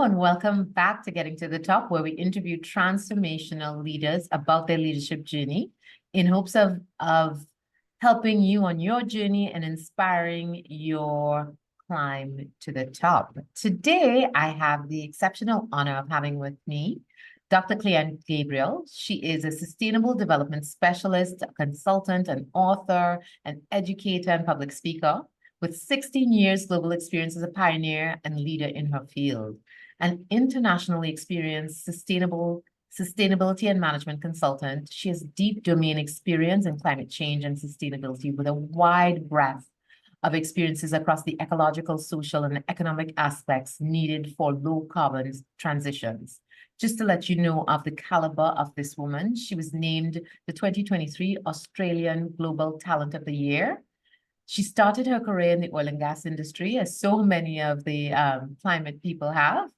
Hello and welcome back to Getting to the Top, where we interview transformational leaders about their leadership journey in hopes of helping you on your journey and inspiring your climb to the top. Today, I have the exceptional honor of having with me Dr. Cle Anne Gabriel. She is a sustainable development specialist, a consultant, an author, an educator, and public speaker with 16 years global experience as a pioneer and leader in her field. An internationally experienced sustainability and management consultant, she has deep domain experience in climate change and sustainability with a wide breadth of experiences across the ecological, social, and economic aspects needed for low carbon transitions. Just to let you know of the caliber of this woman, she was named the 2023 Australian Global Talent of the Year. She started her career in the oil and gas industry, as so many of the climate people have,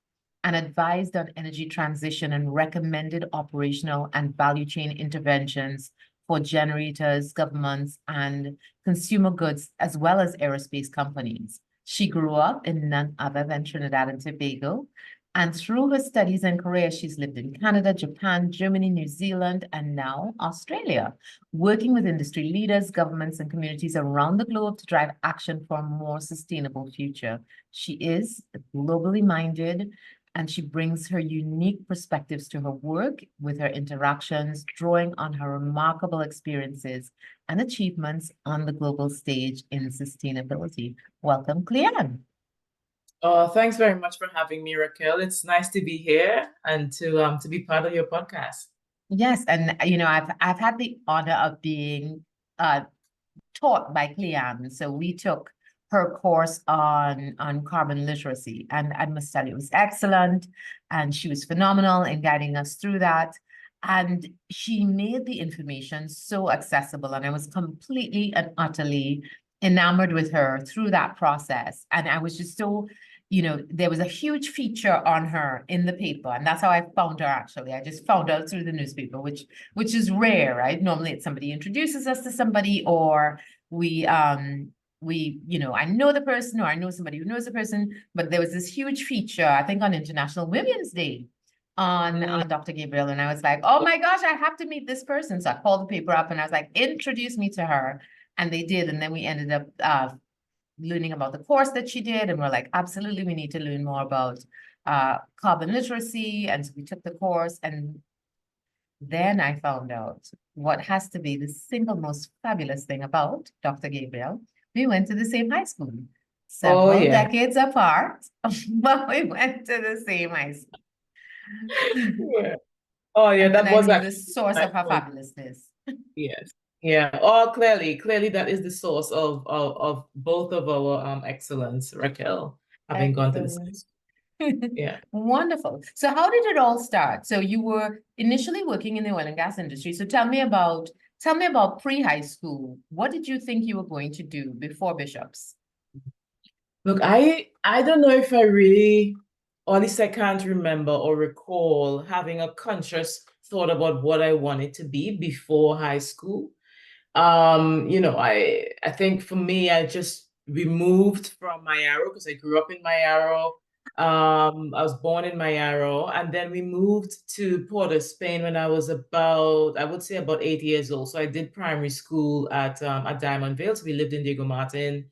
and advised on energy transition and recommended operational and value chain interventions for generators, governments, and consumer goods, as well as aerospace companies. She grew up in none other than Trinidad and Tobago, and through her studies and career, she's lived in Canada, Japan, Germany, New Zealand, and now Australia, working with industry leaders, governments, and communities around the globe to drive action for a more sustainable future. She is globally minded, and she brings her unique perspectives to her work with her interactions, drawing on her remarkable experiences and achievements on the global stage in sustainability. Welcome, Cle Anne. Thanks very much for having me, Racquel. It's nice to be here and to be part of your podcast. Yes, and I've had the honor of being taught by Cle Anne. So we took her course on carbon literacy, and I must tell you, it was excellent, and she was phenomenal in guiding us through that. And she made the information so accessible, and I was completely and utterly enamored with her through that process. And I was just so, there was a huge feature on her in the paper, and that's how I found her, actually. I just found out through the newspaper, which is rare, right? Normally it's somebody introduces us to somebody, or I know the person, or I know somebody who knows the person, but there was this huge feature, I think on International Women's Day on Dr. Gabriel, and I was like, oh my gosh, I have to meet this person. So I called the paper up and I was like, introduce me to her. And they did, and then we ended up learning about the course that she did, and we're like, absolutely, we need to learn more about carbon literacy. And so we took the course, and then I found out what has to be the single most fabulous thing about Dr. Gabriel. We went to the same high school, several decades apart, but we went to the same high school. Yeah. Oh, yeah, that was the source of her fabulousness. Yes. Yeah. Oh, clearly that is the source of both of our excellence, Racquel, having gone to the same school. Yeah. Wonderful. So how did it all start? So you were initially working in the oil and gas industry. So tell me about pre-high school. What did you think you were going to do before Bishops? Look, I don't know if I really, or at least I can't remember or recall having a conscious thought about what I wanted to be before high school. I think for me, we moved from Mayaro because I grew up in Mayaro. I was born in Mayaro, and then we moved to Porto, Spain when I was I would say about 8 years old. So I did primary school at Diamond Vale. So we lived in Diego Martin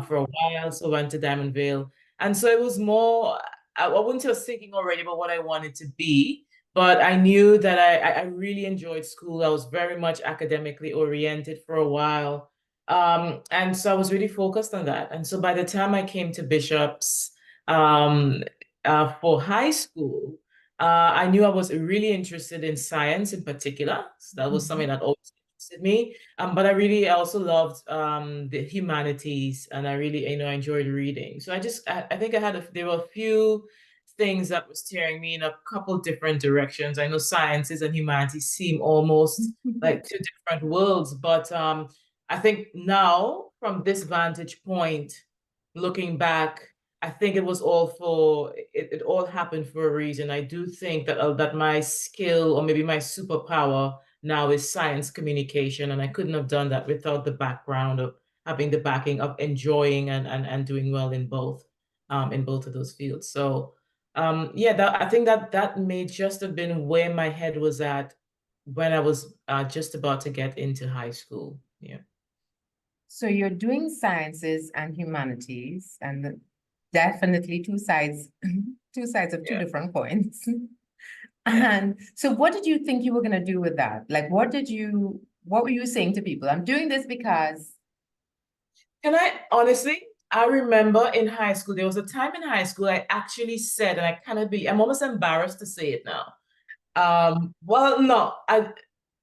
for a while. So went to Diamond Vale. And so it was more, I wouldn't say I was thinking already about what I wanted to be. But I knew that I really enjoyed school. I was very much academically oriented for a while. And so I was really focused on that. And so by the time I came to Bishops for high school, I knew I was really interested in science in particular. So that was something that always interested me. But I also loved the humanities, and I really, I enjoyed reading. So I think there were a few things that was steering me in a couple different directions. I know sciences and humanities seem almost like two different worlds, but I think now from this vantage point, looking back, I think it was it all happened for a reason. I do think that my skill, or maybe my superpower now, is science communication, and I couldn't have done that without the background of having the backing of enjoying and doing well in both of those fields. So Yeah, I think that may just have been where my head was at when I was just about to get into high school. Yeah. So you're doing sciences and humanities, and definitely two sides, two sides of two Yeah. different coins. Yeah. And so what did you think you were going to do with that? Like, what were you saying to people? I'm doing this because, And I remember in high school, there was a time in high school I actually said, and I cannot be, I'm almost embarrassed to say it now. Well, no, I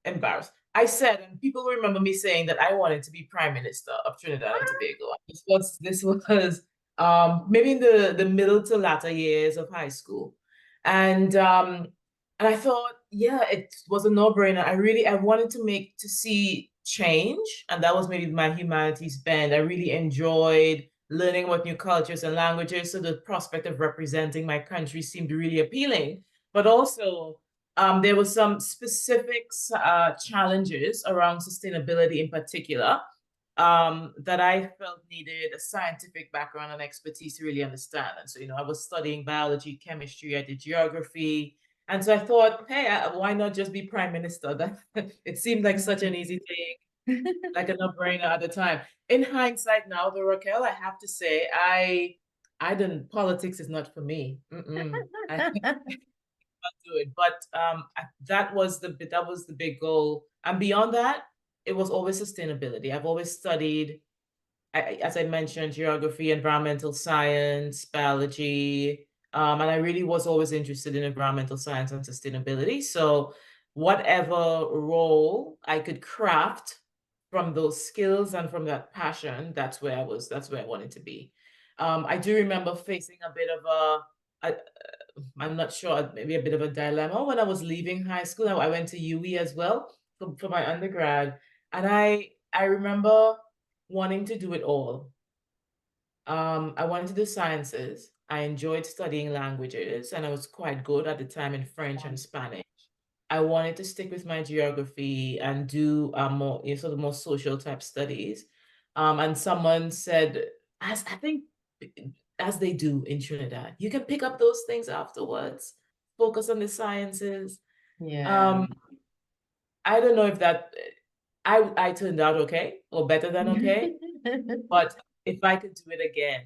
embarrassed. I said, and people remember me saying that I wanted to be Prime Minister of Trinidad and Tobago. This was maybe in the middle to latter years of high school. And I thought, yeah, it was a no-brainer. I wanted to see change, and that was maybe my humanities bend. I really enjoyed learning about new cultures and languages, so the prospect of representing my country seemed really appealing. But also, there were some specific challenges around sustainability in particular that I felt needed a scientific background and expertise to really understand. And so, I was studying biology, chemistry, I did geography. And so I thought, hey, why not just be Prime Minister? That it seemed like such an easy thing, like a no-brainer at the time. In hindsight now, though, Racquel, I have to say, I didn't, politics is not for me. I do it. But that was the big goal. And beyond that, it was always sustainability. I've always studied, as I mentioned, geography, environmental science, biology, and I really was always interested in environmental science and sustainability. So whatever role I could craft from those skills and from that passion, that's where I was. That's where I wanted to be. I do remember facing a bit of a I'm not sure, maybe a bit of a dilemma when I was leaving high school. I went to UE as well for my undergrad, and I remember wanting to do it all. I wanted to do sciences. I enjoyed studying languages, and I was quite good at the time in French and Spanish. I wanted to stick with my geography and do more, sort of more social type studies. And someone said, as I think, as they do in Trinidad, you can pick up those things afterwards. Focus on the sciences. yeah. Um, I don't know if that I turned out okay or better than okay, but if I could do it again,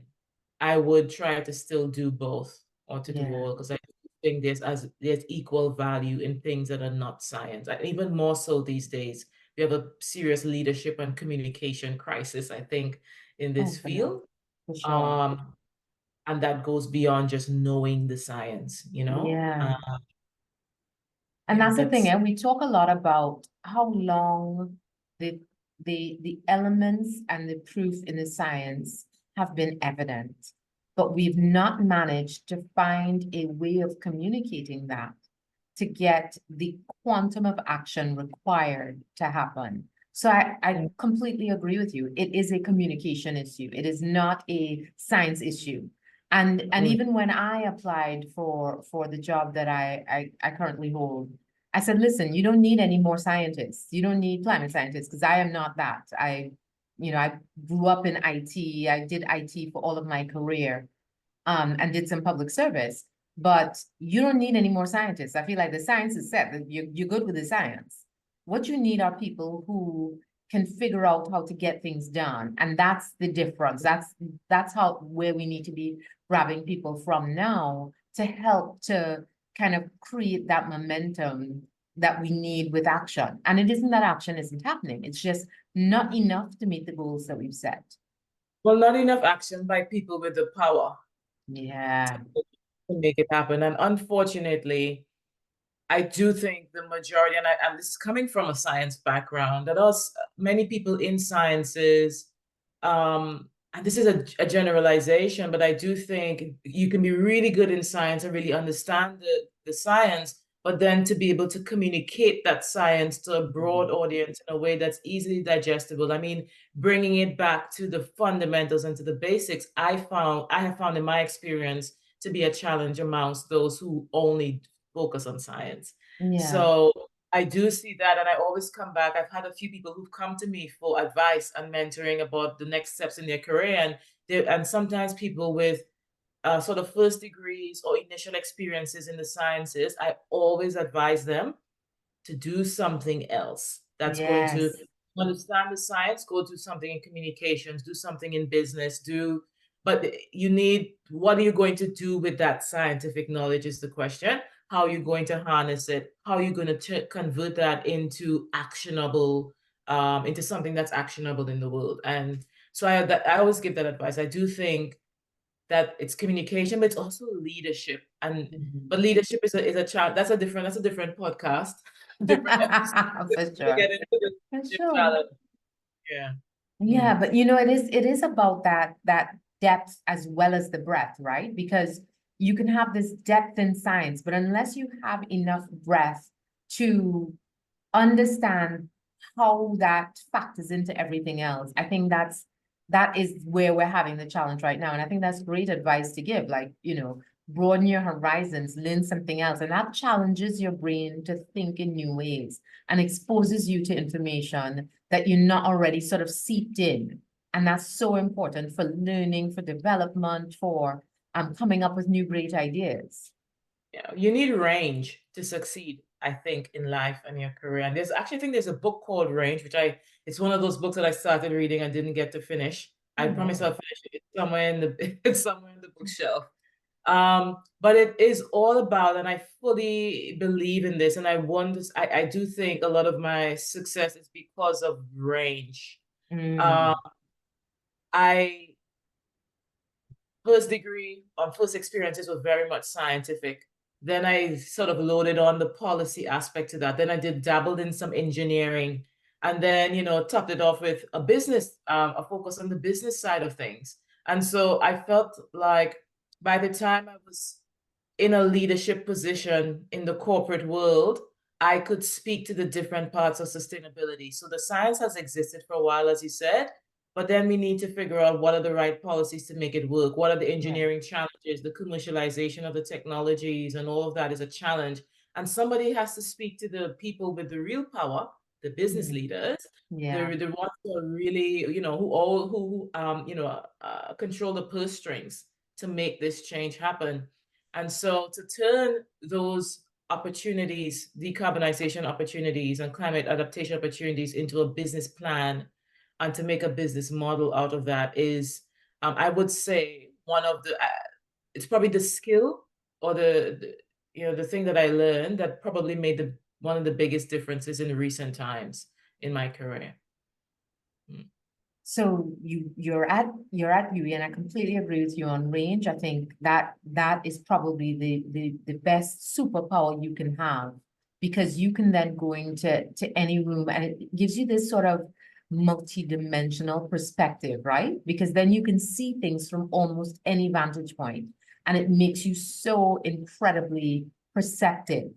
I would try to still do both or to do Yeah. all because I think there's equal value in things that are not science. Even more so these days, we have a serious leadership and communication crisis, I think, in Oh, this for now, field. for sure. Um, and that goes beyond just knowing the science, Yeah. And Yeah, that's the thing, that's and we talk a lot about how long the the elements and the proof in the science have been evident, but we've not managed to find a way of communicating that to get the quantum of action required to happen. So I completely agree with you. It is a communication issue. It is not a science issue. And mm, even when I applied for the job that I currently hold, I said, listen, you don't need any more scientists. You don't need climate scientists because I am not that. I grew up in IT. I did IT for all of my career, and did some public service. But you don't need any more scientists. I feel like the science is set. That you're good with the science. What you need are people who can figure out how to get things done, and that's the difference. That's how where we need to be grabbing people from now to help to kind of create that momentum that we need with action. And it isn't that action isn't happening. It's just not enough to meet the goals that we've set. well, not enough action by people with the power Yeah. to make it happen. And unfortunately, I do think the majority, and this is coming from a science background, that us many people in sciences, and this is a generalization, but I do think you can be really good in science and really understand the science, but then to be able to communicate that science to a broad audience in a way that's easily digestible. I mean, bringing it back to the fundamentals and to the basics, I have found in my experience to be a challenge amongst those who only focus on science. Yeah. So I do see that, and I always come back. I've had a few people who've come to me for advice and mentoring about the next steps in their career, and sometimes people with sort of first degrees or initial experiences in the sciences, I always advise them to do something else that's going to Yes. understand the science, go do something in communications, do something in business, but you need, what are you going to do with that scientific knowledge is the question. How are you going to harness it? How are you going to convert that into actionable, into something that's actionable in the world? And so I always give that advice. I do think that it's communication, but it's also leadership. And Mhm. but leadership is a challenge. That's a different podcast, different episode For to sure. get into the For leadership sure. challenge. Yeah. Yeah, Mm. but it is about that depth as well as the breadth, right? Because you can have this depth in science, but unless you have enough breadth to understand how that factors into everything else, I think that is where we're having the challenge right now. And I think that's great advice to give, like, broaden your horizons, learn something else, and that challenges your brain to think in new ways and exposes you to information that you're not already sort of seeped in. And that's so important for learning, for development, for coming up with new great ideas. Yeah, you need range to succeed, I think, in life and your career. And there's actually, I think there's a book called Range, it's one of those books that I started reading and didn't get to finish. I Oh, promise no. I'll finish it. It's somewhere in the it's somewhere in the bookshelf. But it is all about, and I fully believe in this, and I do think a lot of my success is because of range. Um, Mm, I first degree or first experiences were very much scientific. Then I sort of loaded on the policy aspect to that. Then I did dabbled in some engineering, and then topped it off with a focus on the business side of things. And so I felt like by the time I was in a leadership position in the corporate world, I could speak to the different parts of sustainability. So the science has existed for a while, as you said, but then we need to figure out what are the right policies to make it work. What are the yeah. engineering challenges, the commercialization of the technologies, and all of that is a challenge. And somebody has to speak to the people with the real power, the business Mm, leaders, yeah. the ones who are really, who all who control the purse strings to make this change happen. And so to turn those opportunities, decarbonization opportunities and climate adaptation opportunities into a business plan and to make a business model out of that is, I would say, it's probably the skill or the thing that I learned that probably made one of the biggest differences in recent times in my career. Mm. So you're at UE, and I completely agree with you on range. I think that is probably the best superpower you can have, because you can then go into any room and it gives you this sort of multi-dimensional perspective, right? Because then you can see things from almost any vantage point, and it makes you so incredibly perceptive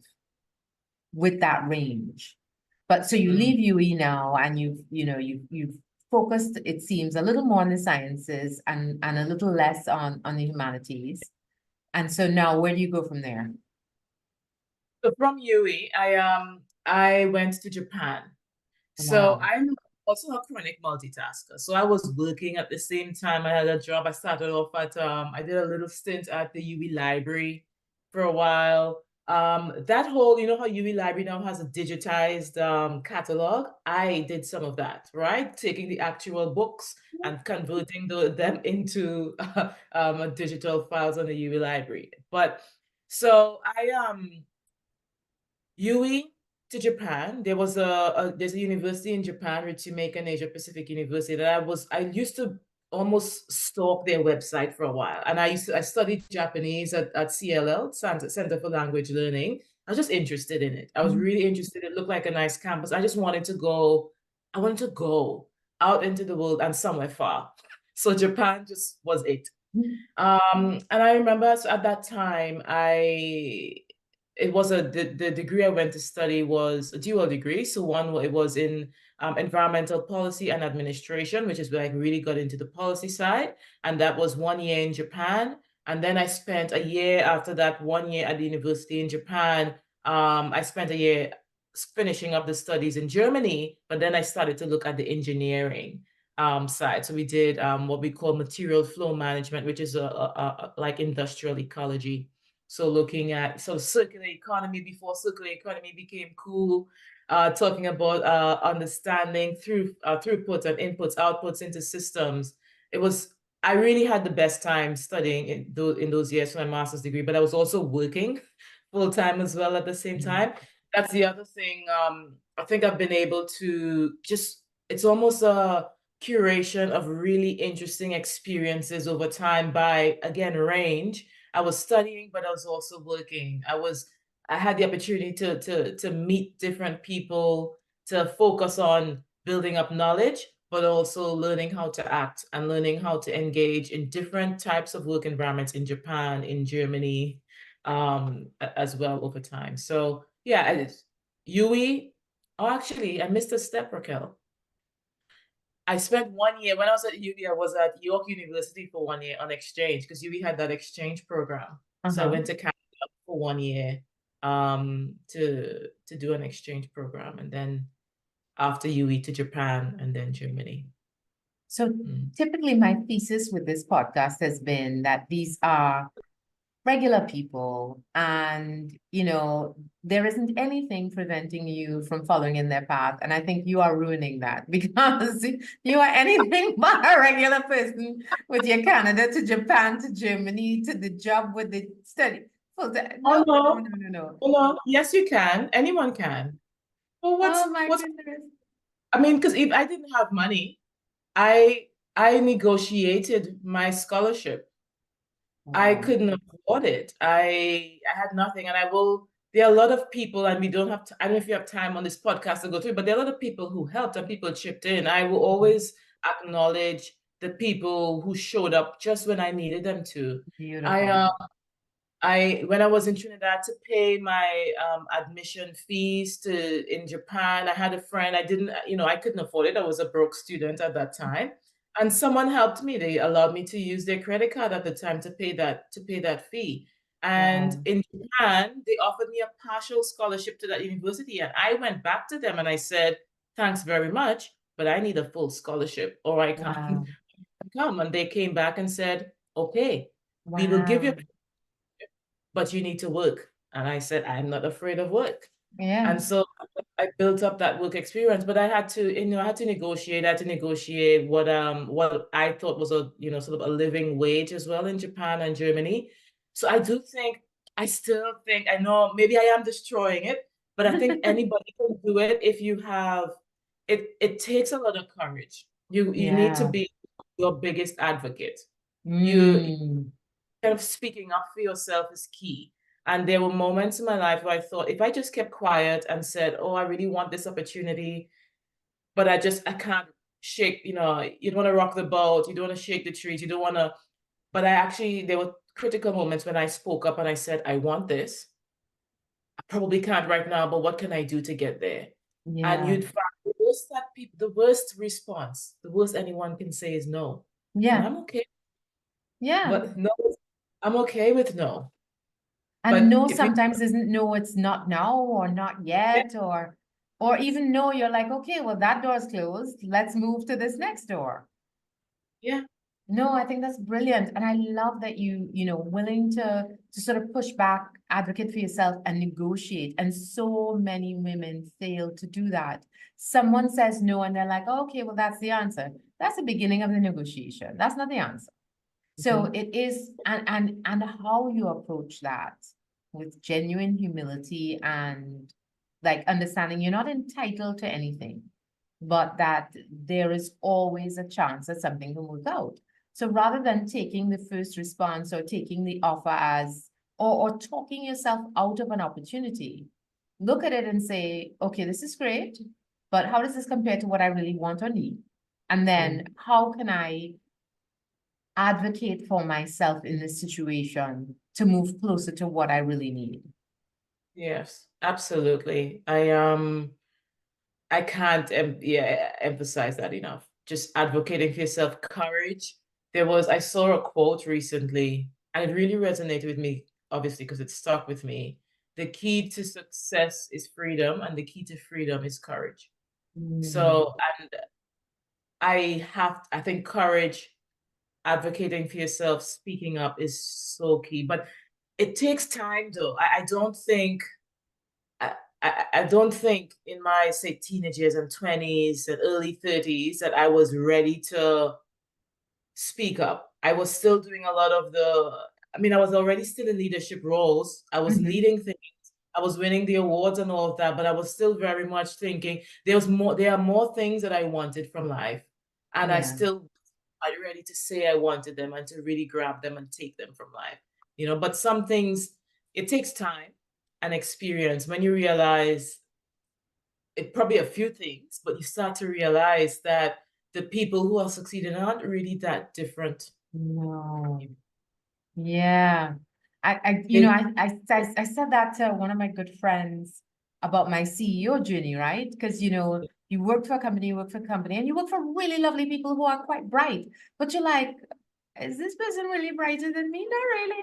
with that range. But so you Mm. leave UE now, and you've focused, it seems, a little more on the sciences and a little less on the humanities. And so now where do you go from there? So from UE, I went to Japan. So Wow. I'm also a chronic multitasker. So I was working at the same time. I had a job. I started off I did a little stint at the UWI library for a while. That whole, how UWI library now has a digitized catalog. I did some of that, right? Taking the actual books and converting them into digital files on the UWI library. But so UE to Japan. There's a university in Japan, Ritsumeikan an Asia Pacific University, that I used to almost stalk their website for a while. And I studied Japanese at CLL, Center for Language Learning. I was just interested in it. I was really interested. It looked like a nice campus. I wanted to go out into the world and somewhere far. So Japan just was it. And I remember at that time, the degree I went to study was a dual degree. So it was in environmental policy and administration, which is where I really got into the policy side. And that was 1 year in Japan. And then I spent a year after that, 1 year at the university in Japan. I spent a year finishing up the studies in Germany, but then I started to look at the engineering. side. So we did what we call material flow management, which is like industrial ecology. So looking at circular economy before circular economy became cool, talking about understanding through throughput and inputs, outputs into systems. I really had the best time studying in those years for my master's degree, but I was also working full time as well at the same time. That's the other thing. I think I've been able to it's almost a curation of really interesting experiences over time by, again, range. I was studying, but I was also working. I had the opportunity to meet different people, to focus on building up knowledge, but also learning how to act and learning how to engage in different types of work environments in Japan, in Germany, as well over time. So yeah, UE. Oh, actually, I missed a step, Racquel. I spent 1 year when I was at UB. I was at York University for 1 year on exchange because UB had that exchange program. So I went to Canada for 1 year to do an exchange program, and then after UE to Japan and then Germany. So typically my thesis with this podcast has been that these are regular people, and there isn't anything preventing you from following in their path. And I think you are ruining that because you are anything but a regular person with your Canada to Japan to Germany to the job with the study. No, no. No. Yes, you can. Anyone can. Well, Oh my goodness. I mean, because if I didn't have money, I negotiated my scholarship. Wow. I couldn't afford it. I had nothing, and there are a lot of people, and we don't have I don't know if you have time on this podcast to go through, but there are a lot of people who helped and people chipped in. I will always acknowledge the people who showed up just when I needed them to. Beautiful. When I was in Trinidad to pay my admission fees in Japan, I had a friend. I couldn't afford it. I was a broke student at that time. And someone helped me. They allowed me to use their credit card at the time to pay that fee. And in Japan, they offered me a partial scholarship to that university. And I went back to them and I said, thanks very much, but I need a full scholarship or I can't come. And they came back and said, okay, we will give you, but you need to work. And I said, I'm not afraid of work. Yeah. And so I built up that work experience, but I had to negotiate what I thought was a, sort of a living wage as well in Japan and Germany. So I still think, I know maybe I am destroying it, but I think anybody can do it if you have, it takes a lot of courage. You need to be your biggest advocate. You kind of speaking up for yourself is key. And there were moments in my life where I thought, if I just kept quiet and said, oh, I really want this opportunity, but I can't shake, you don't want to rock the boat, you don't want to shake the trees, you don't want to, but there were critical moments when I spoke up and I said, I want this. I probably can't right now, but what can I do to get there? Yeah. And you'd find the worst response, the worst anyone can say is no. Yeah. And I'm okay. Yeah. But no, I'm okay with no. And but no sometimes isn't no, it's not now or not yet, or even no, you're like, okay, well, that door's closed. Let's move to this next door. Yeah. No, I think that's brilliant. And I love that willing to sort of push back, advocate for yourself and negotiate. And so many women fail to do that. Someone says no and they're like, oh, okay, well, that's the answer. That's the beginning of the negotiation. That's not the answer. So it is, and how you approach that with genuine humility and like understanding you're not entitled to anything, but that there is always a chance that something will work out. So rather than taking the first response or taking the offer as, or talking yourself out of an opportunity, look at it and say, okay, this is great, but how does this compare to what I really want or need? And then how can I advocate for myself in this situation to move closer to what I really need? Yes, absolutely. I can't emphasize that enough. Just advocating for yourself, courage. I saw a quote recently and it really resonated with me, obviously, because it stuck with me. The key to success is freedom and the key to freedom is courage. So, and I think courage, advocating for yourself, speaking up is so key. But it takes time though. I don't think in my, say, teenage years and 20s and early 30s that I was ready to speak up. I was still doing a lot of I was already still in leadership roles. I was Mhm. leading things. I was winning the awards and all of that, but I was still very much thinking there are more things that I wanted from life. And I Yeah. still not ready to say I wanted them and to really grab them and take them from life. But some things, it takes time and experience when you realize it, probably a few things, but you start to realize that the people who are succeeding aren't really that different. No. Yeah. They, I said that to one of my good friends about my CEO journey, right? Because, you work for a company, and you work for really lovely people who are quite bright. But you're like, is this person really brighter than me? Not really.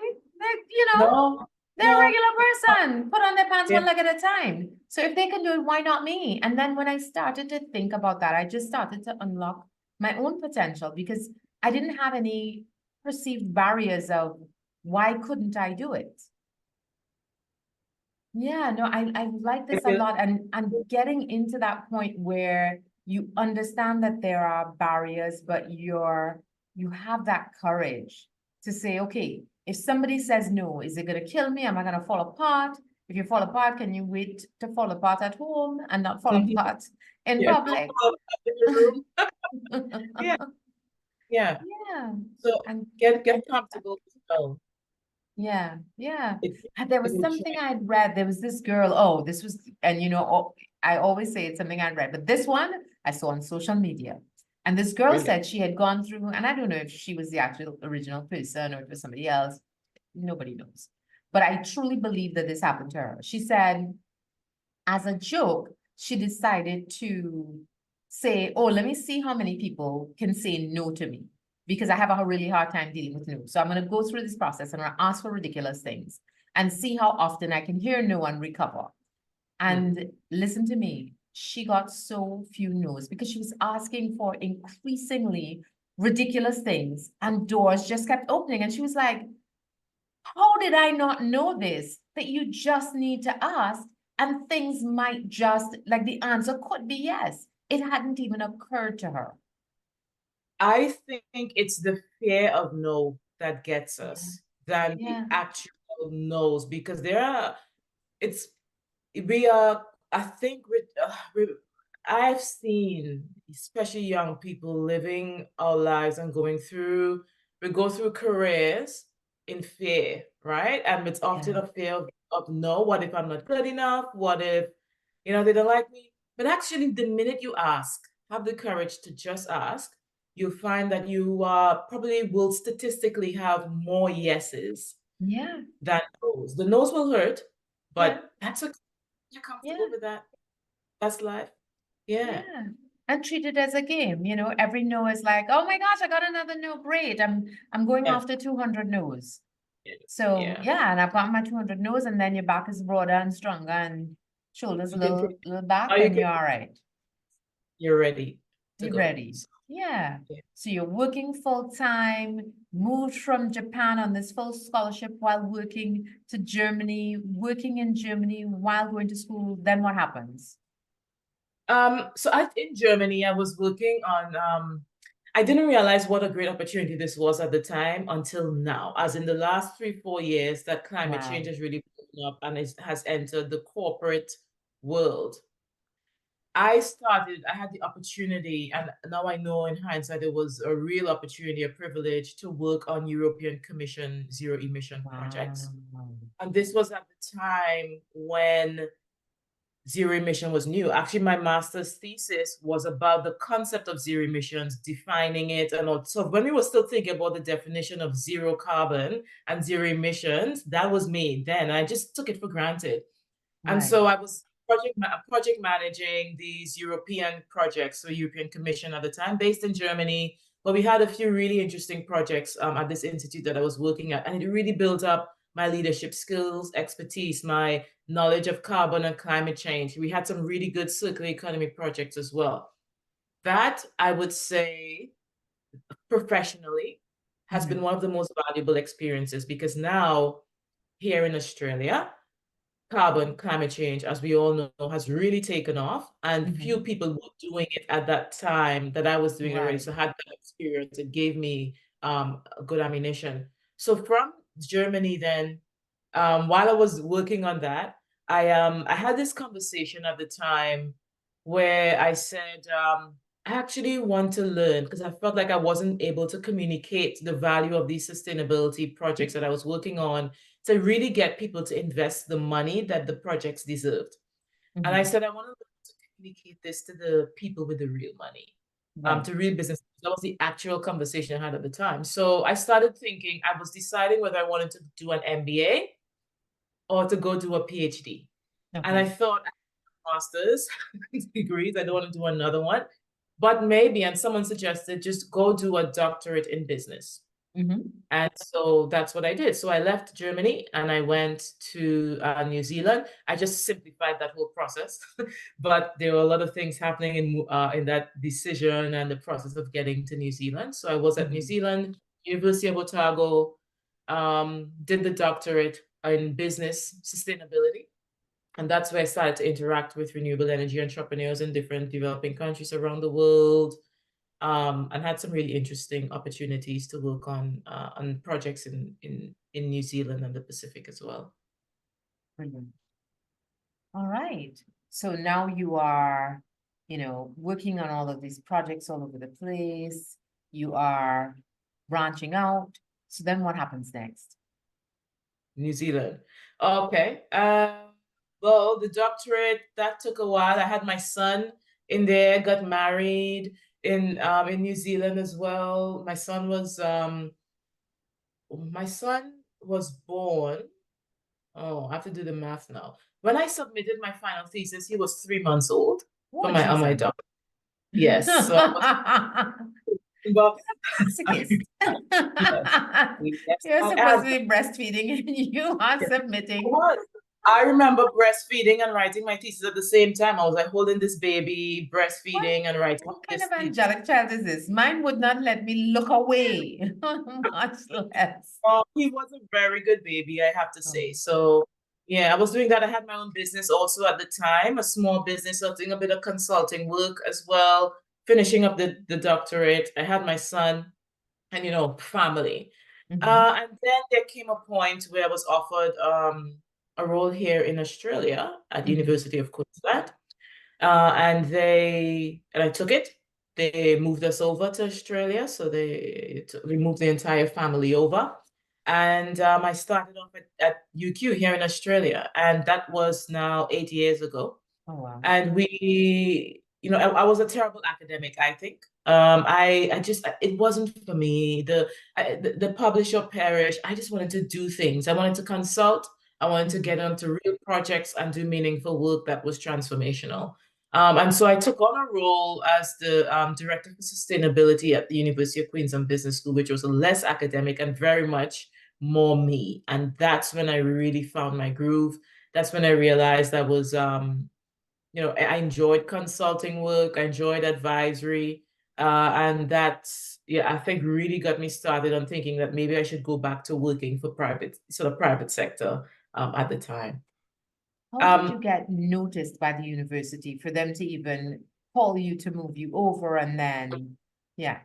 no, They're a no, regular person, put on their pants yeah, one leg at a time. So if they can do it, why not me? And then when I started to think about that, I just started to unlock my own potential because I didn't have any perceived barriers of why couldn't I do it? Yeah, no, I like I this a feel lot, and getting into that point where you understand that there are barriers, but you have that courage to say, okay, if somebody says no, is it gonna kill me? Am I gonna fall apart? If you fall apart, can you wait to fall apart at home and not fall mhm, apart in yeah, no public? problem in the room. Yeah, yeah. Yeah, So and get I comfortable as well. Yeah, yeah. It, And there it was will something change. I'd read. There was this girl. Oh, this was, and I always say it's something I'd read, but this one I saw on social media. And this girl Really. said she had gone through, and I don't know if she was the actual original person or if it was somebody else. Nobody knows. But I truly believe that this happened to her. She said, as a joke, she decided to say, oh, let me see how many people can say no to me because I have a really hard time dealing with no. So I'm going to go through this process and I'm going to ask for ridiculous things and see how often I can hear no and recover. Mm. And listen to me, she got so few no's because she was asking for increasingly ridiculous things and doors just kept opening. And she was like, how did I not know this? That you just need to ask, and things might just, like the answer could be yes. It hadn't even occurred to her. I think it's the fear of no that gets Yeah. us than the Yeah. actual no's, because it's we are I think I've seen especially young people living our lives and we go through careers in fear, right? And it's often Yeah. a fear of no, what if I'm not good enough? What if they don't like me? But actually, the minute you ask, have the courage to just ask, you'll find that you probably will statistically have more yeses Yeah. than no's. The no's will hurt, Yeah. but that's okay. You're comfortable Yeah. with that. That's life. Yeah. Yeah. And treat it as a game. Every no is like, oh my gosh, I got another no. Great. I'm going Yeah. after 200 no's. Yeah. So Yeah. yeah, and I've got my 200 no's, and then your back is broader and stronger and shoulders a You can put, little back, now you and can, you're all right. you're ready to You're go. ready. So, Yeah. yeah. So you're working full time, moved from Japan on this full scholarship while working to Germany, working in Germany while going to school. Then what happens? In Germany, I was working on I didn't realize what a great opportunity this was at the time until now. As in the last 3, 4 years, that climate change Wow. has really blown up and has entered the corporate world. I had the opportunity, and now I know in hindsight, it was a real opportunity, a privilege to work on European Commission zero emission projects. Wow. And this was at the time when zero emission was new. Actually, my master's thesis was about the concept of zero emissions, defining it, and all. So when we were still thinking about the definition of zero carbon and zero emissions, that was me then. I just took it for granted. And Right. so I was project managing these European projects, so European Commission at the time, based in Germany. But we had a few really interesting projects at this institute that I was working at, and it really built up my leadership skills, expertise, my knowledge of carbon and climate change. We had some really good circular economy projects as well. that I would say professionally has been one of the most valuable experiences, because now here in Australia, climate change, as we all know, has really taken off, and few people were doing it at that time that I was doing it already. Right. So I had that experience. It gave me a good ammunition. So from Germany then, while I was working on that, I had this conversation at the time where I said, I actually want to learn, because I felt like I wasn't able to communicate the value of these sustainability projects that I was working on to really get people to invest the money that the projects deserved. And I said, I want to learn to communicate this to the people with the real money, Right. to real business. That was the actual conversation I had at the time. So I started thinking, I was deciding whether I wanted to do an MBA or to go do a PhD. And I thought, master's degrees, I don't want to do another one. But maybe, and someone suggested, just go do a doctorate in business. And so that's what I did. So I left Germany and I went to New Zealand. I just simplified that whole process, but there were a lot of things happening in that decision and the process of getting to New Zealand. So I was at New Zealand, University of Otago, did the doctorate in business sustainability. And that's where I started to interact with renewable energy entrepreneurs in different developing countries around the world, and had some really interesting opportunities to work on projects in New Zealand and the Pacific as well. Brilliant. All right. So now you are, working on all of these projects all over the place. You are branching out. So then what happens next? New Zealand. Okay. Well, the doctorate, that took a while. I had my son in there, got married in New Zealand as well. My son was born. Oh, I have to do the math now. When I submitted my final thesis, he was 3 months old Oh, on my Jesus. doctorate. Yes. So I was, well, Masochist. yes, yes, You're I supposed had. to be breastfeeding and you are submitting. I remember breastfeeding and writing my thesis at the same time. I was like holding this baby, breastfeeding and writing What kind this of thesis. angelic child is this? Mine would not let me look away, much less. He was a very good baby, I have to say. So yeah, I was doing that. I had my own business also at the time, a small business. I was doing a bit of consulting work as well, finishing up the doctorate. I had my son and, family. And then there came a point where I was offered a role here in Australia at the University of Queensland. And I took it. They moved us over to Australia. So they moved the entire family over. And I started off at UQ here in Australia. And that was now 8 years ago. Oh, wow. And I was a terrible academic, I think. It wasn't for me. The publisher perish. I just wanted to do things. I wanted to consult. I wanted to get onto real projects and do meaningful work that was transformational. And so I took on a role as the Director for Sustainability at the University of Queensland Business School, which was less academic and very much more me. And that's when I really found my groove. That's when I realized I was, I enjoyed consulting work, I enjoyed advisory, and I think really got me started on thinking that maybe I should go back to working for private sector at the time. How did you get noticed by the university for them to even call you to move you over and then, yeah.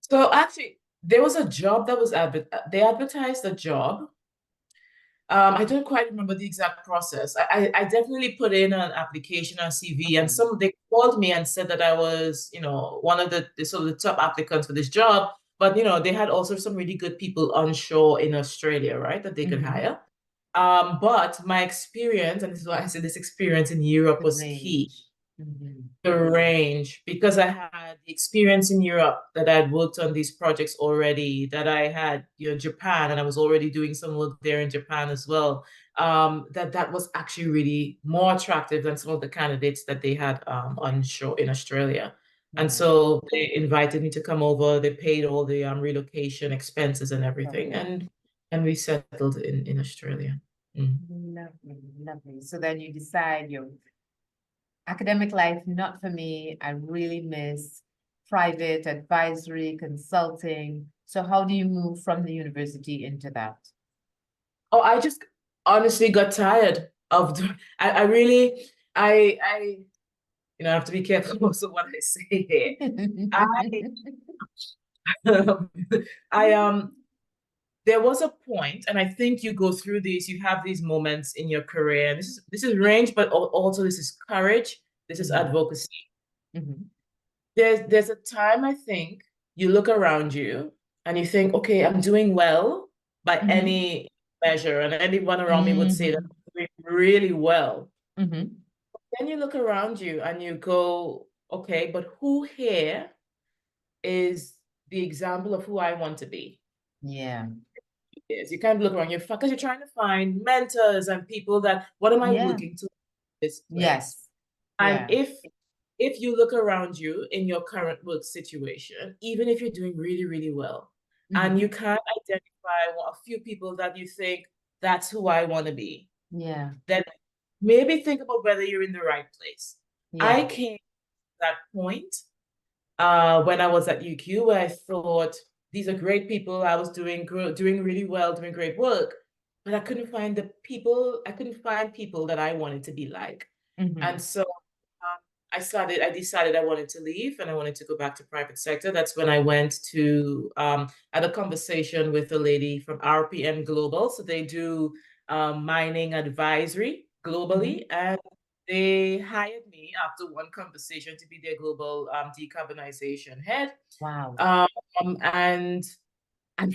So actually, there was a job that was they advertised a job. I don't quite remember the exact process. I definitely put in an application on CV, and they called me and said that I was, one of the sort of the top applicants for this job. But they had also some really good people onshore in Australia, right, that they could hire. But my experience, and this is why I said this experience in Europe was key. The range, because I had the experience in Europe that I'd worked on these projects already, that I had, Japan, and I was already doing some work there in Japan as well. That was actually really more attractive than some of the candidates that they had onshore in Australia. And so they invited me to come over. They paid all the relocation expenses and everything, and we settled in Australia. Lovely, lovely. So then you decide Academic life, not for me. I really miss private advisory, consulting. So how do you move from the university into that? Oh, I just honestly got tired of I really I I have to be careful also what I say here. I I there was a point, and I think you go through these, you have these moments in your career. This is range, but also this is courage, this is advocacy. Mhm. There's a time I think you look around you and you think, okay, I'm doing well by Mhm. any measure, and anyone around me would say that Mhm. I'm doing really well. Mhm. Then you look around you and you go, okay, but who here is the example of who I want to be? Yeah. Is you kind of look around you because you're trying to find mentors and people that, what am I Yeah. working to this place? Yes. And Yeah. if you look around you in your current work situation, even if you're doing really, really well, and you Mhm. can't identify a few people that you think that's who I want to be, Yeah. then maybe think about whether you're in the right place. I Yeah. came to that point when I was at UQ, where I thought these are great people. I was doing really well, doing great work, but I couldn't find the people. I couldn't find people that I wanted to be like, and Mhm. so I decided I wanted to leave and I wanted to go back to private sector. That's when I went to had a conversation with a lady from RPM Global. So they do mining advisory globally, Mhm. and they hired me after one conversation to be their global decarbonization head. Wow. Um, and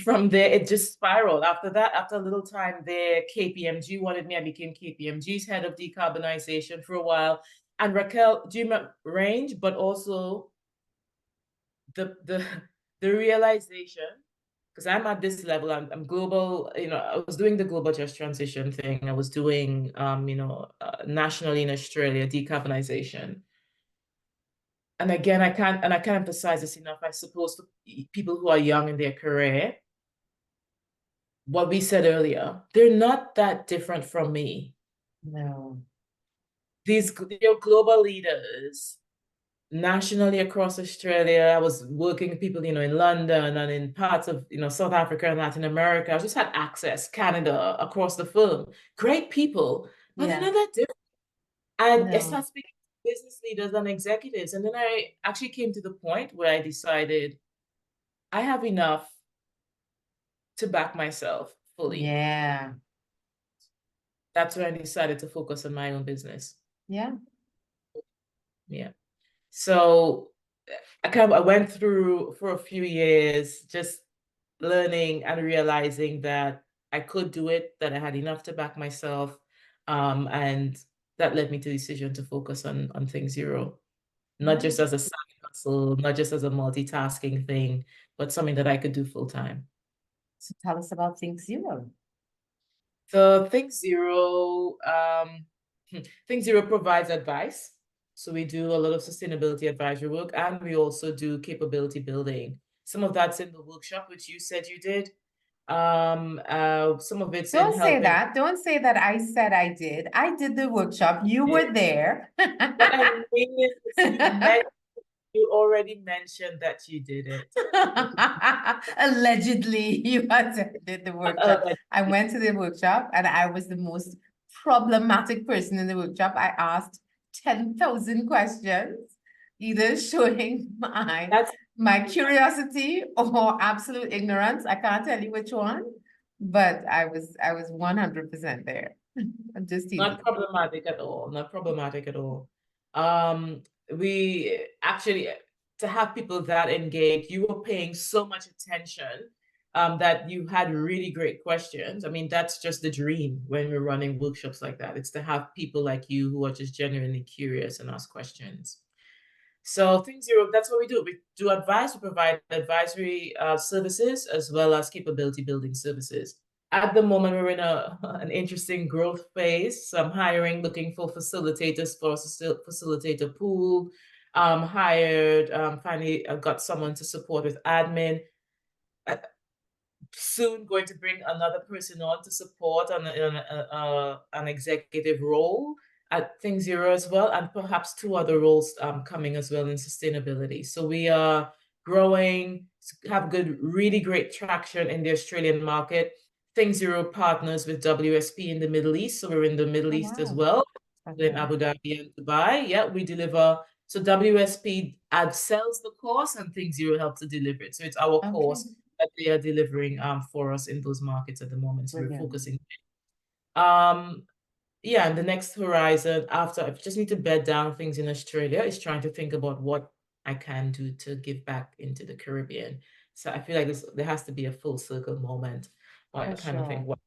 from there, it just spiraled. After that, after a little time there, KPMG wanted me. I became KPMG's head of decarbonization for a while. And Racquel, do you remember range, but also the the realization, because I'm at this level, I'm global, I was doing the global just transition thing. I was doing, nationally in Australia, decarbonization. And again, I can't emphasize this enough, I suppose, for people who are young in their career. What we said earlier, they're not that different from me. No. They're global leaders nationally across Australia. I was working with people, in London and in parts of, South Africa and Latin America. I just had access, Canada, across the firm. Great people, but they're Yeah. not that different. And I No. started speaking to business leaders and executives. And then I actually came to the point where I decided I have enough to back myself fully. Yeah. That's when I decided to focus on my own business. Yeah. Yeah. So I went through for a few years just learning and realizing that I could do it, that I had enough to back myself. And that led me to the decision to focus on Thing Zero, not Yeah. just as a side hustle, not just as a multitasking thing, but something that I could do full time. So tell us about Think Zero. So Think Zero provides advice. So we do a lot of sustainability advisory work, and we also do capability building. Some of that's in the workshop, which you said you did. Some of it's in Don't say helping. that. Don't say that I said I did. I did the workshop. You were there. What I mean is you already mentioned that you did it. Allegedly, you attended the workshop. I went to the workshop and I was the most problematic person in the workshop. I asked 10,000 questions, either showing That's my curiosity or absolute ignorance. I can't tell you which one, but I was 100% there. I'm just teasing. not problematic at all. Not problematic at all. Um, we actually, to have people that engaged, you were paying so much attention, that you had really great questions. I mean, that's just the dream when we're running workshops like that. It's to have people like you who are just genuinely curious and ask questions. So Thing Zero, that's what we do. We do advice. We provide advisory services as well as capability building services. At the moment, we're in an interesting growth phase. So I'm hiring, looking for facilitators for facilitator pool. Hired, finally I got someone to support with admin. Uh, Soon going to bring another person on to support on an executive role. at Think Zero as well, and perhaps 2 other roles coming as well in sustainability. So we are growing, have good, really great traction in the Australian market. Think Zero partners with WSP in the Middle East, so we're in the Middle Oh, East as wow. well, in Okay. Abu Dhabi and Dubai. Yeah, we deliver. So WSP sells the course, and Think Zero helps to deliver it. So it's our Okay. course that they are delivering for us in those markets at the moment. So we're Brilliant. focusing. Yeah, and the next horizon after, I just need to bed down things in Australia, is trying to think about what I can do to give back into the Caribbean. So I feel like there has to be a full circle moment, or I For kind of think, sure. what,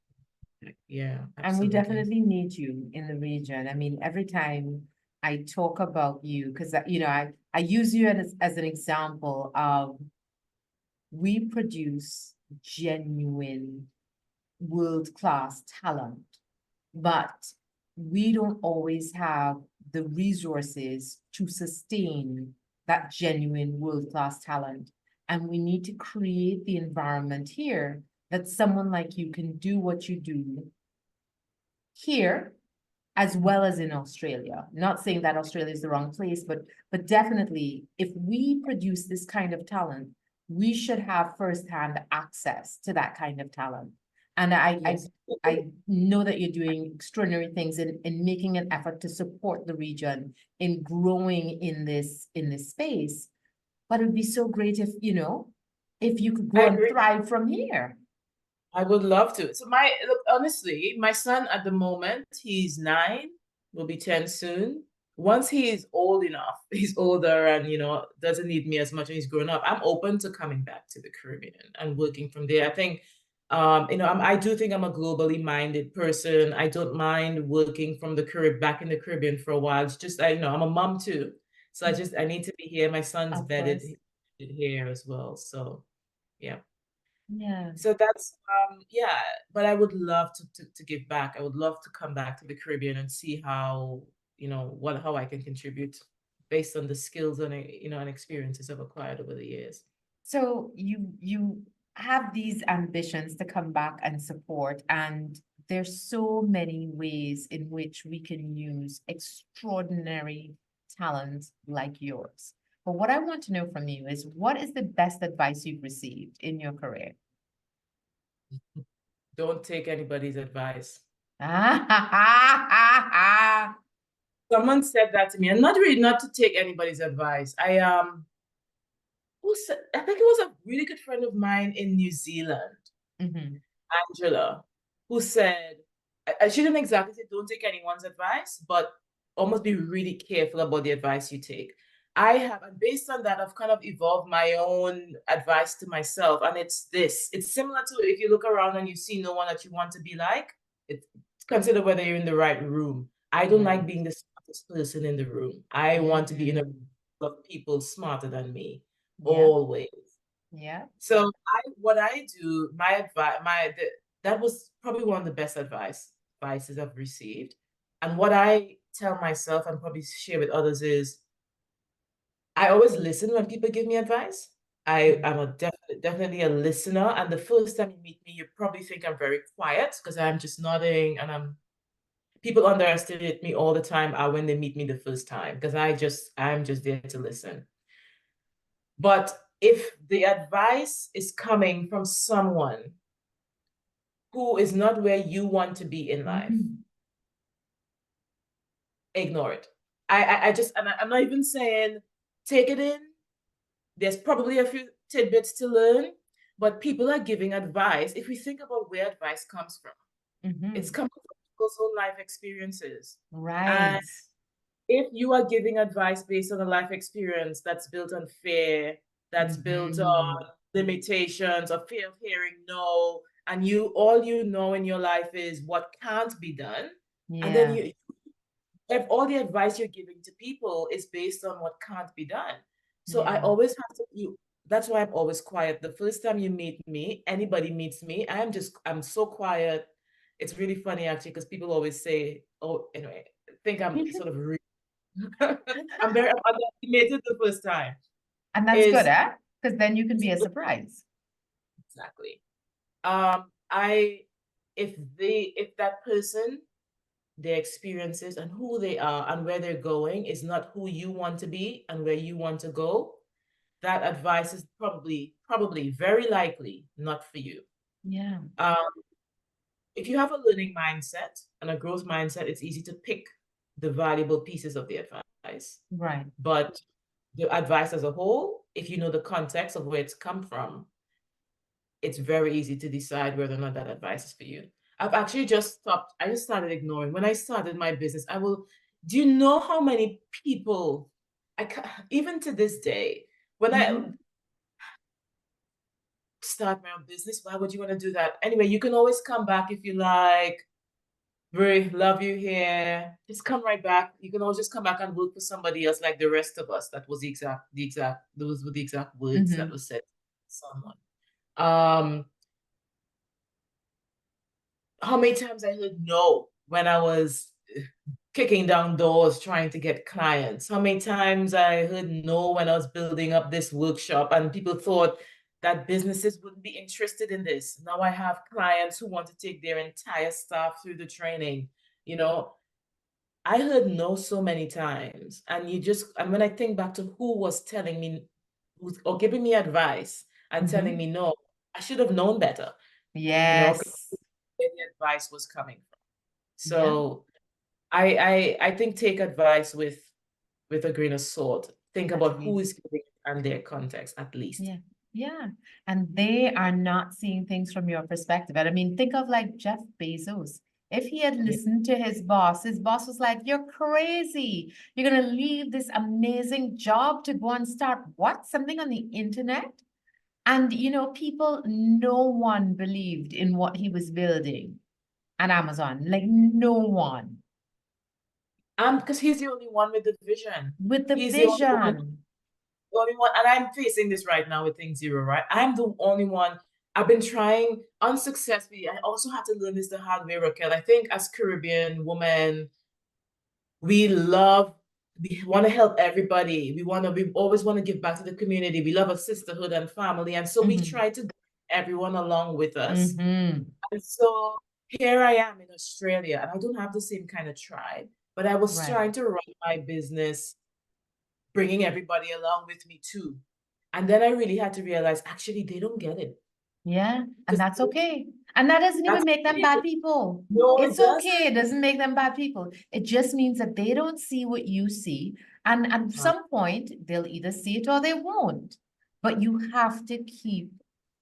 yeah, And we absolutely. definitely need you in the region. I mean, every time I talk about you, because you know, I use you as an example of we produce genuine world-class talent, but we don't always have the resources to sustain that genuine world-class talent. And we need to create the environment here that someone like you can do what you do here as well as in Australia. Not saying that Australia is the wrong place, but definitely if we produce this kind of talent, we should have firsthand access to that kind of talent. And Yes. I know that you're doing extraordinary things in making an effort to support the region in growing in this space. But it'd be so great if, you know, if you could I grow and agree. thrive from here. I would love to. So look, honestly, my son at the moment, he's 9, will be 10 soon. Once he is old enough, he's older and, doesn't need me as much and he's grown up, I'm open to coming back to the Caribbean and working from there. I think, I do think I'm a globally minded person. I don't mind working from the Caribbean, back in the Caribbean for a while. It's just, I'm a mom too. So I need to be here. My son's Of vetted course. here as well. So, yeah. Yeah. So that's yeah, but I would love to give back. I would love to come back to the Caribbean and see how, how I can contribute based on the skills and and experiences I've acquired over the years. So you have these ambitions to come back and support, and there's so many ways in which we can use extraordinary talent like yours. But what I want to know from you is what is the best advice you've received in your career? Don't take anybody's advice. Ah, Someone said that to me, and not really not to take anybody's advice. I think it was a really good friend of mine in New Zealand. mm-hmm. Angela, who said, I shouldn't exactly say don't take anyone's advice, but almost be really careful about the advice you take. And based on that, I've kind of evolved my own advice to myself. And it's this, it's similar to if you look around and you see no one that you want to be like, it's consider whether you're in the right room. I don't like being the smartest person in the room. I want to be in a room of people smarter than me, Yeah, always. yeah. So what I do, that was probably one of the best advices I've received. And what I tell myself and probably share with others is I always listen when people give me advice. I'm definitely a listener. And the first time you meet me, you probably think I'm very quiet because I'm just nodding and people underestimate me all the time when they meet me the first time because I'm just there to listen. But if the advice is coming from someone who is not where you want to be in life, ignore it. I'm not even saying take it in. There's probably a few tidbits to learn, but people are giving advice. If we think about where advice comes from, it's coming from people's own life experiences. Right. And if you are giving advice based on a life experience that's built on fear, that's built on limitations or fear of hearing no, and all you know in your life is what can't be done, and then Yeah. if all the advice you're giving to people is based on what can't be done. So I Yeah. always have to that's why I'm always quiet. The first time you meet me, anybody meets me, I'm so quiet. It's really funny actually, because people always say, oh, anyway, think I'm sort of rude. I'm underestimated the first time. And that's good, Is eh? Because then you can be a surprise. exactly. I if that person their experiences, and who they are and where they're going is not who you want to be and where you want to go, that advice is probably very likely not for you. Yeah. If you have a learning mindset and a growth mindset, it's easy to pick the valuable pieces of the advice. Right. But the advice as a whole, if you know the context of where it's come from, it's very easy to decide whether or not that advice is for you. I've actually just stopped. I just started ignoring. When I started my business, do you know how many people, even to this day, when I start my own business, why would you want to do that? Anyway, you can always come back if you like. Very love you here. Just come right back. You can always just come back and work for somebody else like the rest of us. That was those were the exact words that was said to someone. How many times I heard no when I was kicking down doors trying to get clients? How many times I heard no when I was building up this workshop and people thought that businesses wouldn't be interested in this. Now I have clients who want to take their entire staff through the training. You know, I heard no so many times. And when I think back to who was telling me or giving me advice and telling me no, I should have known better. Yes. Where the advice was coming from. So I think take advice with a grain of salt. Think about who is giving it and their context at least. Yeah. Yeah. And they are not seeing things from your perspective. And I mean, think of like Jeff Bezos. If he had listened to his boss was like, you're crazy. You're going to leave this amazing job to go and start what? Something on the internet? And, no one believed in what he was building at Amazon, like no one. Because he's the only one with the vision. With the He's vision. the only one, and I'm facing this right now with Thing Zero, right? I'm the only one. I've been trying unsuccessfully. I also had to learn this the hard way, Racquel. I think as Caribbean women, we want to help everybody. We always want to give back to the community. We love a sisterhood and family. And so we try to bring everyone along with us. And so here I am in Australia, and I don't have the same kind of tribe, but I was trying to run my business, bringing everybody along with me too. And then I really had to realize, actually, they don't get it. Yeah, and that's okay. And that doesn't even make them bad people. No, It's okay. It doesn't make them bad people. It just means that they don't see what you see. And at some point, they'll either see it or they won't. But you have to keep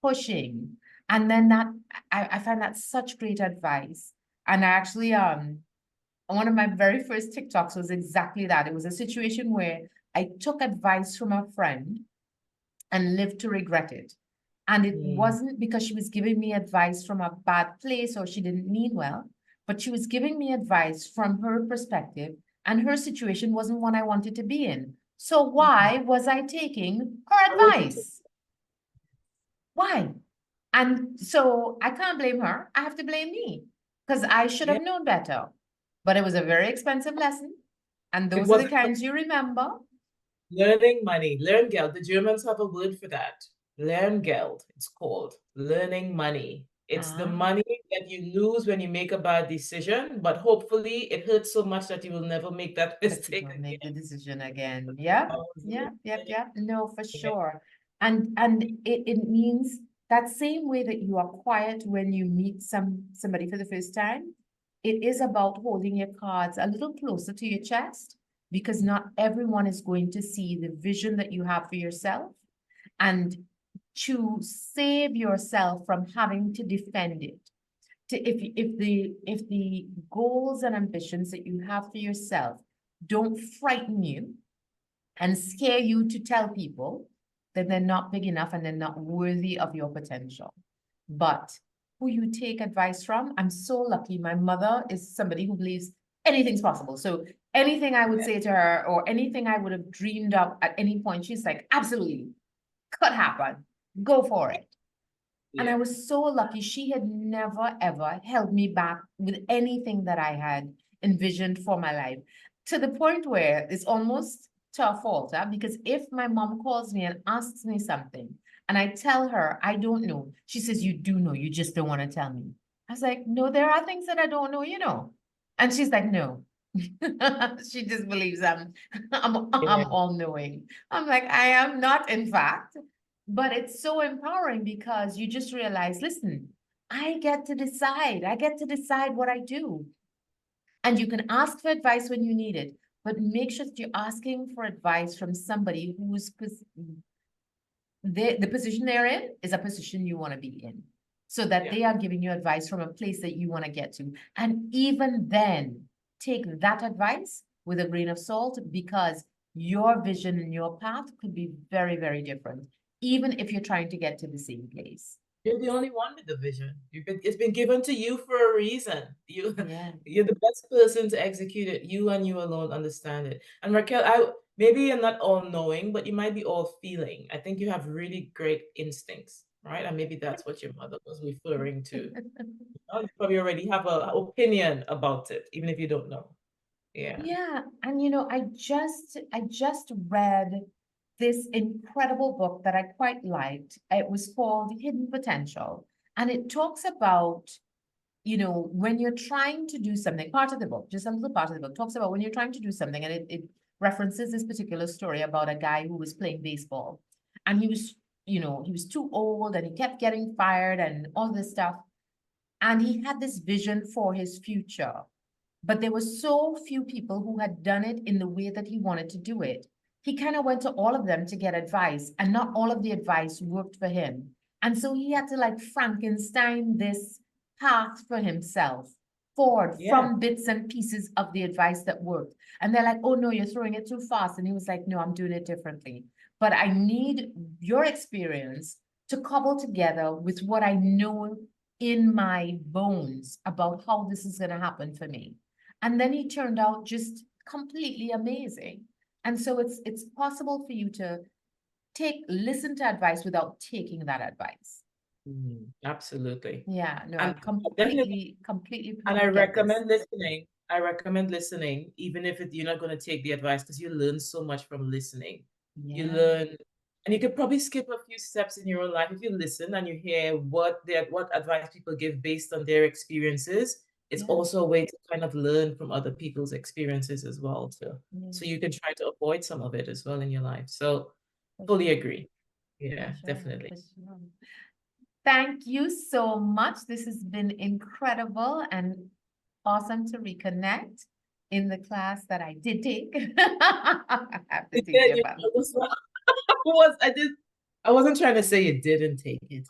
pushing. And then I find that such great advice. And I actually, one of my very first TikToks was exactly that. It was a situation where I took advice from a friend and lived to regret it. And it wasn't because she was giving me advice from a bad place or she didn't mean well, but she was giving me advice from her perspective, and her situation wasn't one I wanted to be in. So why was I taking her advice? Why? And so I can't blame her. I have to blame me because I should have known better. But it was a very expensive lesson. And those are the kinds you remember. Learning money. Learngeld. The Germans have a word for that. Learngeld, it's called. Learning money. It's the money that you lose when you make a bad decision, but hopefully it hurts so much that you will never make that mistake again. Make the decision again. Yeah. No, for sure. And it means that same way that you are quiet when you meet somebody for the first time, it is about holding your cards a little closer to your chest, because not everyone is going to see the vision that you have for yourself. And to save yourself from having to defend it, if the goals and ambitions that you have for yourself don't frighten you and scare you to tell people, then they're not big enough and they're not worthy of your potential. But who you take advice from, I'm so lucky. My mother is somebody who believes anything's possible. So anything I would say to her or anything I would have dreamed up at any point, she's like, absolutely, could happen. Go for it. And I was so lucky. She had never, ever held me back with anything that I had envisioned for my life, to the point where it's almost to a fault, because if my mom calls me and asks me something and I tell her I don't know, she says, you do know, you just don't want to tell me. I was like, no, there are things that I don't know, And she's like, no. She just believes I'm all-knowing. I'm like, I am not, in fact. But it's so empowering because you just realize, listen, I get to decide. I get to decide what I do. And you can ask for advice when you need it, but make sure that you're asking for advice from somebody who's the position they're in is a position you want to be in, so that they are giving you advice from a place that you want to get to. And even then, take that advice with a grain of salt, because your vision and your path could be very, very different, even if you're trying to get to the same place. You're the only one with the vision. It's been given to you for a reason. You're the best person to execute it. You and you alone understand it. And Racquel, maybe you're not all knowing, but you might be all feeling. I think you have really great instincts, right? And maybe that's what your mother was referring to. You probably already have an opinion about it, even if you don't know. Yeah. And I just read this incredible book that I quite liked. It was called Hidden Potential. And it talks about, when you're trying to do something, part of the book, just a little part of the book, talks about when you're trying to do something, and it references this particular story about a guy who was playing baseball. And he was, he was too old and he kept getting fired and all this stuff. And he had this vision for his future. But there were so few people who had done it in the way that he wanted to do it. He kind of went to all of them to get advice, and not all of the advice worked for him. And so he had to like Frankenstein this path for himself forward from bits and pieces of the advice that worked. And they're like, oh no, you're throwing it too fast. And he was like, no, I'm doing it differently. But I need your experience to cobble together with what I know in my bones about how this is going to happen for me. And then he turned out just completely amazing. And so it's possible for you to listen to advice without taking that advice. Absolutely. Yeah, no, And I completely. And I recommend listening. I recommend listening, even if you're not going to take the advice, because you learn so much from listening. You learn, and you could probably skip a few steps in your own life if you listen and you hear what advice people give based on their experiences. It's also a way to kind of learn from other people's experiences as well, too. So you can try to avoid some of it as well in your life. So fully agree. Yeah, definitely. Thank you so much. This has been incredible and awesome to reconnect in the class that I did take. I have to take it back. I wasn't trying to say you didn't take it.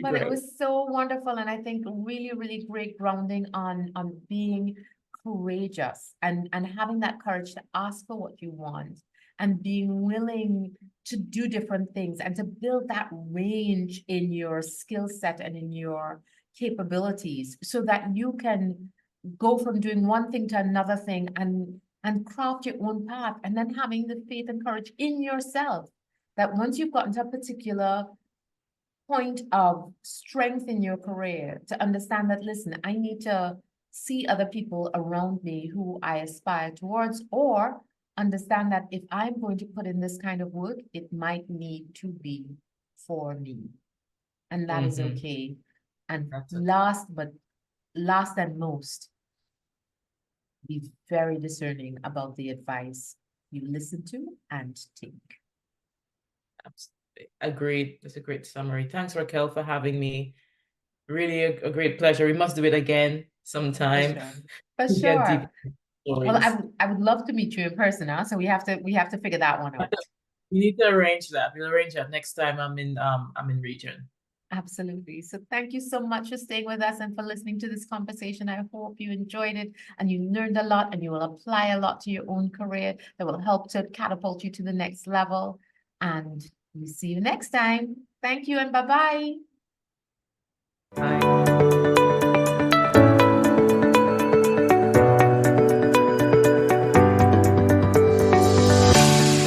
But it was so wonderful, and I think really, really great grounding on being courageous and having that courage to ask for what you want, and being willing to do different things and to build that range in your skill set and in your capabilities, so that you can go from doing one thing to another thing and craft your own path, and then having the faith and courage in yourself that once you've gotten to a particular point of strength in your career, to understand that, listen, I need to see other people around me who I aspire towards, or understand that if I'm going to put in this kind of work, it might need to be for me. And that is okay. And last and most, be very discerning about the advice you listen to and take. Absolutely. Agreed. That's a great summary. Thanks, Racquel, for having me. Really a great pleasure. We must do it again sometime. For sure. Well, I would love to meet you in person now, so we have to figure that one out. We need to arrange that. We'll arrange that next time I'm in region. Absolutely. So thank you so much for staying with us and for listening to this conversation. I hope you enjoyed it and you learned a lot, and you will apply a lot to your own career that will help to catapult you to the next level. And we'll see you next time. Thank you and bye-bye. Bye.